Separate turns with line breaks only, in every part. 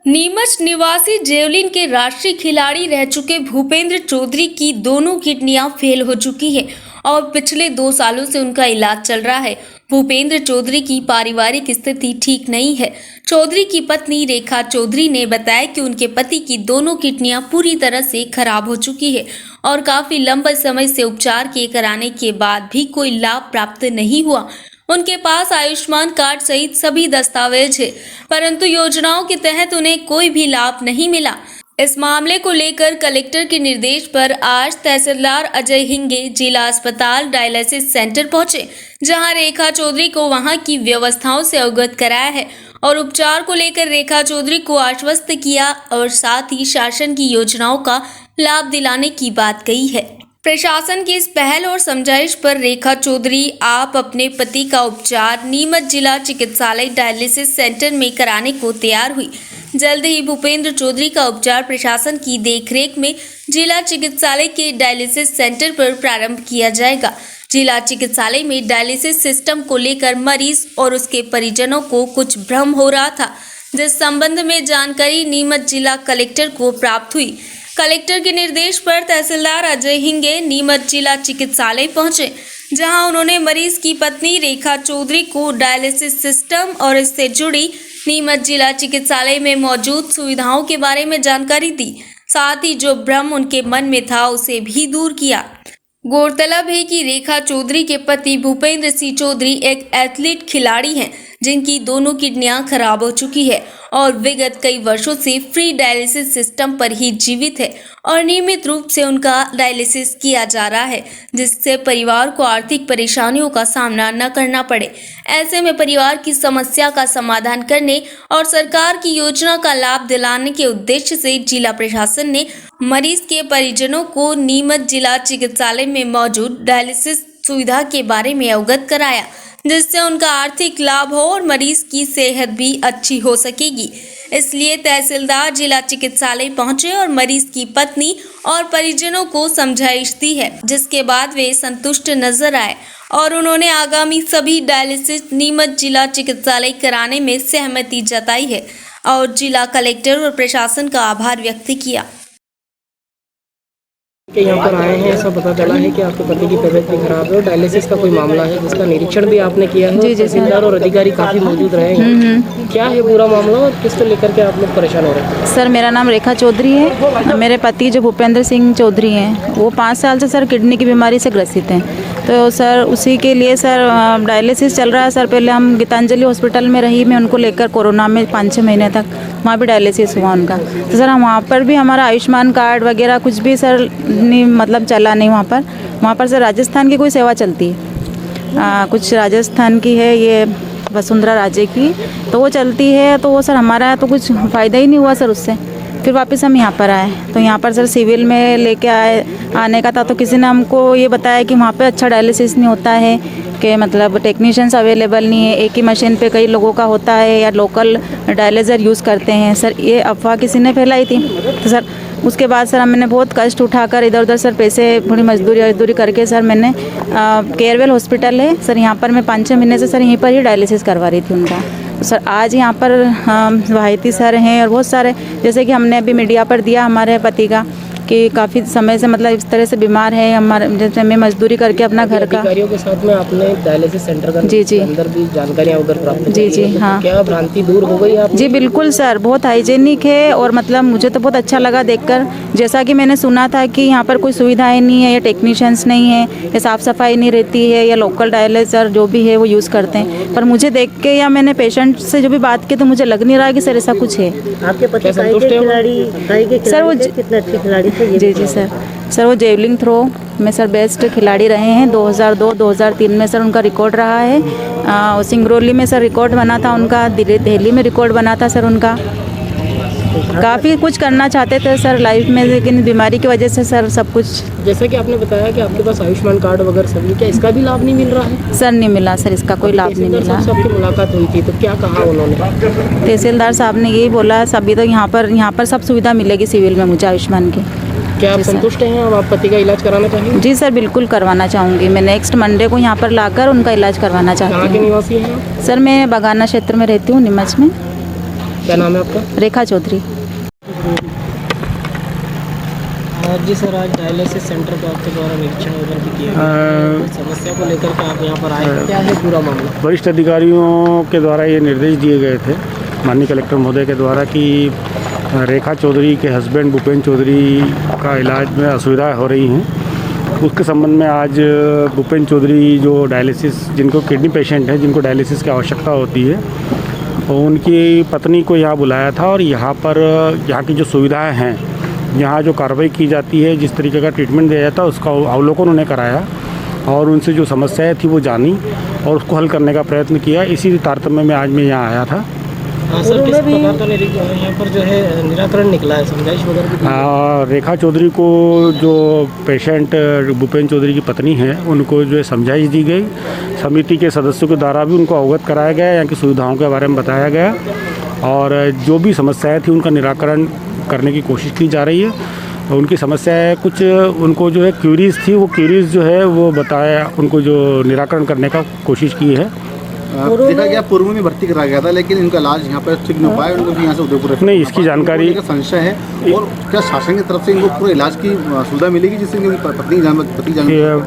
नीमच निवासी जेवलिन के राष्ट्रीय खिलाड़ी रह चुके भूपेंद्र चौधरी की दोनों किडनियां फेल हो चुकी है और पिछले 2 सालों से उनका इलाज चल रहा है। भूपेंद्र चौधरी की पारिवारिक स्थिति ठीक नहीं है। चौधरी की पत्नी रेखा चौधरी ने बताया कि उनके पति की दोनों किडनियां पूरी तरह से खराब हो चुकी है और काफी लंबे समय से उपचार किए कराने के बाद भी कोई लाभ प्राप्त नहीं हुआ। उनके पास आयुष्मान कार्ड सहित सभी दस्तावेज है, परंतु योजनाओं के तहत उन्हें कोई भी लाभ नहीं मिला। इस मामले को लेकर कलेक्टर के निर्देश पर आज तहसीलदार अजय हिंगे जिला अस्पताल डायलिसिस सेंटर पहुंचे, जहां रेखा चौधरी को वहां की व्यवस्थाओं से अवगत कराया है और उपचार को लेकर रेखा चौधरी को आश्वस्त किया और साथ ही शासन की योजनाओं का लाभ दिलाने की बात कही है। प्रशासन की इस पहल और समझाइश पर रेखा चौधरी आप अपने पति का उपचार नीमच जिला चिकित्सालय डायलिसिस सेंटर में कराने को तैयार हुई। जल्द ही भूपेंद्र चौधरी का उपचार प्रशासन की देखरेख में जिला चिकित्सालय के डायलिसिस सेंटर पर प्रारंभ किया जाएगा। जिला चिकित्सालय में डायलिसिस सिस्टम को लेकर मरीज और उसके परिजनों को कुछ भ्रम हो रहा था, जिस संबंध में जानकारी नीमच जिला कलेक्टर को प्राप्त हुई। कलेक्टर के निर्देश पर तहसीलदार अजय हिंगे नीमच जिला चिकित्सालय पहुंचे, जहां उन्होंने मरीज की पत्नी रेखा चौधरी को डायलिसिस सिस्टम और इससे जुड़ी नीमच जिला चिकित्सालय में मौजूद सुविधाओं के बारे में जानकारी दी। साथ ही जो भ्रम उनके मन में था उसे भी दूर किया। गौरतलब है कि रेखा चौधरी के पति भूपेंद्र सिंह चौधरी एक एथलीट खिलाड़ी हैं, जिनकी दोनों किडनियां खराब हो चुकी है और विगत कई वर्षों से फ्री डायलिसिस सिस्टम पर ही जीवित है और नियमित रूप से उनका डायलिसिस किया जा रहा है, जिससे परिवार को आर्थिक परेशानियों का सामना न करना पड़े। ऐसे में परिवार की समस्या का समाधान करने और सरकार की योजना का लाभ दिलाने के उद्देश्य से जिला प्रशासन ने मरीज के परिजनों को नीमच जिला चिकित्सालय में मौजूद डायलिसिस सुविधा के बारे में अवगत कराया, जिससे उनका आर्थिक लाभ हो और मरीज की सेहत भी अच्छी हो सकेगी। इसलिए तहसीलदार जिला चिकित्सालय पहुंचे और मरीज की पत्नी और परिजनों को समझाइश दी है, जिसके बाद वे संतुष्ट नजर आए और उन्होंने आगामी सभी डायलिसिस नीमच जिला चिकित्सालय कराने में सहमति जताई है और जिला कलेक्टर और प्रशासन का आभार व्यक्त किया।
कि यहाँ पर आए हैं, ऐसा पता चला है कि आपके पति की तबीयत भी खराब है और डायलिसिस का कोई मामला है जिसका निरीक्षण भी आपने किया है। तहसीलदार और अधिकारी काफी मौजूद रहे हैं। क्या है पूरा मामला और किस को लेकर के आप लोग परेशान हो रहे हैं?
सर, मेरा नाम रेखा चौधरी है। मेरे पति जो भूपेंद्र सिंह चौधरी हैं, वो 5 साल से सर किडनी की बीमारी से ग्रसित हैं। तो सर उसी के लिए सर डायलिसिस चल रहा है। सर पहले हम गीतांजलि हॉस्पिटल में रही, मैं उनको लेकर कोरोना में 5-6 महीने तक वहाँ भी डायलिसिस हुआ उनका। तो सर हम वहाँ पर भी हमारा आयुष्मान कार्ड वगैरह कुछ भी सर नहीं, मतलब चला नहीं वहाँ पर सर राजस्थान की कोई सेवा चलती है, कुछ राजस्थान की है, ये वसुंधरा राजे की, तो वो चलती है। तो वो सर हमारा तो कुछ फ़ायदा ही नहीं हुआ सर उससे। फिर वापस हम यहाँ पर आए, तो यहाँ पर सर सिविल में लेके आने का था, तो किसी ने हमको ये बताया कि वहाँ पे अच्छा डायलिसिस नहीं होता है, कि मतलब टेक्नीशियंस अवेलेबल नहीं है, एक ही मशीन पे कई लोगों का होता है या लोकल डायलिसर यूज़ करते हैं। सर ये अफवाह किसी ने फैलाई थी। तो सर उसके बाद सर मैंने बहुत कष्ट उठाकर इधर उधर सर पैसे थोड़ी मजदूरी करके सर मैंने केयरवेल हॉस्पिटल है सर, यहाँ पर मैं 5-6 महीने से सर यहीं पर ही डायलिसिस करवा रही थी उनका। तो सर आज यहाँ पर वाहिती सर हैं और बहुत सारे, जैसे कि हमने अभी मीडिया पर दिया हमारे पति का कि काफ़ी समय से मतलब इस तरह से बीमार है, हमारे जैसे मैं मजदूरी करके अपना घर का।
अधिकारियों के साथ में आपने डायलिसिस सेंटर का
जी
अंदर भी जानकारियाँ उधर प्राप्त की?
जी हाँ।
क्या भ्रांति दूर हो गई आप?
जी बिल्कुल सर, बहुत हाइजेनिक है और मतलब मुझे तो बहुत अच्छा लगा देखकर। जैसा कि मैंने सुना था कि यहाँ पर कोई सुविधाएं नहीं है या टेक्नीशियंस नहीं है या साफ़ सफाई नहीं रहती है या लोकल डायलिसर जो भी है वो यूज़ करते हैं, पर मुझे देख के या मैंने पेशेंट से जो भी बात की तो मुझे लग नहीं रहा कि सर ऐसा कुछ है।
आपके पति
सर वो
कितने अच्छे खिलाड़ी थे?
जी सर वो जेवलिंग थ्रो में सर बेस्ट खिलाड़ी रहे हैं। 2002-2003 में सर उनका रिकॉर्ड रहा है। सिंगरौली में सर रिकॉर्ड बना था उनका, दिल्ली में रिकॉर्ड बना था सर उनका। काफ़ी कुछ करना चाहते थे सर लाइफ में, लेकिन बीमारी की वजह से सर सब कुछ।
जैसे कि आपने बताया कि आपके पास आयुष्मान कार्ड वगैरह सभी, क्या इसका भी लाभ नहीं मिल रहा है?
सर नहीं मिला सर, इसका कोई लाभ नहीं मिला।
आपकी मुलाकात हुई थी तो क्या कहा उन्होंने?
तहसीलदार साहब ने यही बोला सभी तो यहाँ पर सब सुविधा मिलेगी सिविल में मुझे आयुष्मान की।
क्या आप संतुष्ट हैं? अब आप पति का इलाज कराना चाहेंगे?
जी सर बिल्कुल करवाना चाहूँगी। मैं नेक्स्ट मंडे को यहाँ पर लाकर उनका इलाज करवाना चाहती हूँ।
कहाँ के निवासी हैं?
सर मैं बगाना क्षेत्र में रहती हूँ, नीमच में।
क्या नाम है आपका?
रेखा चौधरी।
जी सर, आज डायलिसिस सेंटर को आपके द्वारा निरीक्षण वगैरह भी किया गया, समस्या को लेकर के आप यहाँ पर आए हैं, क्या है पूरा मामला?
वरिष्ठ अधिकारियों के द्वारा ये निर्देश दिए गए थे माननीय कलेक्टर महोदय के द्वारा कि रेखा चौधरी के हस्बैंड भूपेंद्र चौधरी का इलाज में असुविधाएं हो रही हैं। उसके संबंध में आज भूपेंद्र चौधरी जो डायलिसिस, जिनको किडनी पेशेंट है, जिनको डायलिसिस की आवश्यकता होती है, उनकी पत्नी को यहाँ बुलाया था और यहाँ पर यहाँ की जो सुविधाएं हैं, यहाँ जो कार्रवाई की जाती है, जिस तरीके का ट्रीटमेंट दिया जाता है, उसका अवलोकन उन्होंने कराया और उनसे जो समस्याएं थी वो जानी और उसको हल करने का प्रयत्न किया। इसी तारतम्य में आज मैं यहाँ आया था।
सर, किस प्रकार का यहाँ पर जो है निराकरण निकला है, समझाइश वगैरह भी दी है?
रेखा चौधरी को, जो पेशेंट भूपेंद्र चौधरी की पत्नी है, उनको जो है समझाइश दी गई। समिति के सदस्यों के द्वारा भी उनको अवगत कराया गया, यहाँ की सुविधाओं के बारे में बताया गया और जो भी समस्याएं थी उनका निराकरण करने की कोशिश की जा रही है। उनकी समस्याएं कुछ, उनको जो है क्यूरीज थी, वो क्यूरीज जो है वो बताया, उनको जो निराकरण करने का कोशिश की है।
देखा गया पूर्व में भर्ती कराया गया था, लेकिन इनका इलाज यहाँ पर ठीक नहीं हो पाया, उनको भी यहाँ से उदयपुर
नहीं, इसकी जानकारी
संशय है। और क्या शासन की तरफ से इनको पूरे इलाज की सुविधा मिलेगी जिससे इनकी पति जान?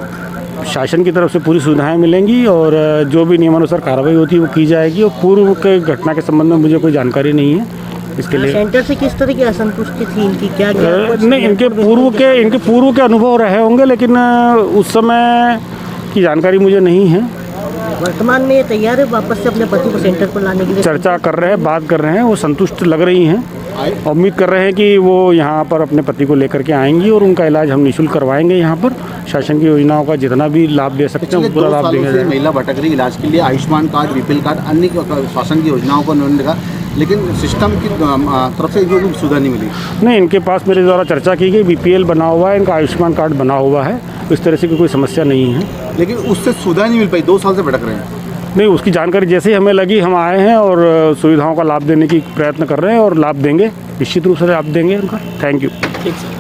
शासन की तरफ से पूरी सुविधाएं मिलेंगी और जो भी नियमानुसार कार्रवाई होती है वो की जाएगी। और पूर्व के घटना के संबंध में मुझे कोई जानकारी नहीं है इसके लिए।
सेंटर से किस तरह की असंतुष्टि थी इनकी, क्या
नहीं, इनके पूर्व के अनुभव रहे होंगे, लेकिन उस समय की जानकारी मुझे नहीं है।
वर्तमान में ये तैयार है वापस से अपने पति को सेंटर पर लाने के लिए?
चर्चा कर रहे हैं, बात कर रहे हैं, वो संतुष्ट लग रही हैं। उम्मीद कर रहे हैं कि वो यहाँ पर अपने पति को लेकर के आएंगी और उनका इलाज हम निःशुल्क करवाएंगे। यहाँ पर शासन की योजनाओं का जितना भी लाभ ले सकते हैं पूरा लाभ देंगे।
महिला भटक रही इलाज के लिए आयुष्मान कार्ड, बीपीएल कार्ड, अन्य शासन की योजनाओं को उन्होंने देखा, लेकिन सिस्टम की तरफ से इनको सुविधा नहीं मिली।
नहीं, इनके पास मेरे द्वारा चर्चा की गई, बीपीएल बना हुआ है, इनका आयुष्मान कार्ड बना हुआ है, इस तरह से कोई समस्या नहीं है।
लेकिन उससे सुविधा नहीं मिल पाई, 2 साल से भटक रहे हैं।
नहीं, उसकी जानकारी जैसे ही हमें लगी हम आए हैं और सुविधाओं का लाभ देने की प्रयत्न कर रहे हैं और लाभ देंगे, निश्चित रूप से लाभ देंगे उनका। Thank you.
ठीक सर।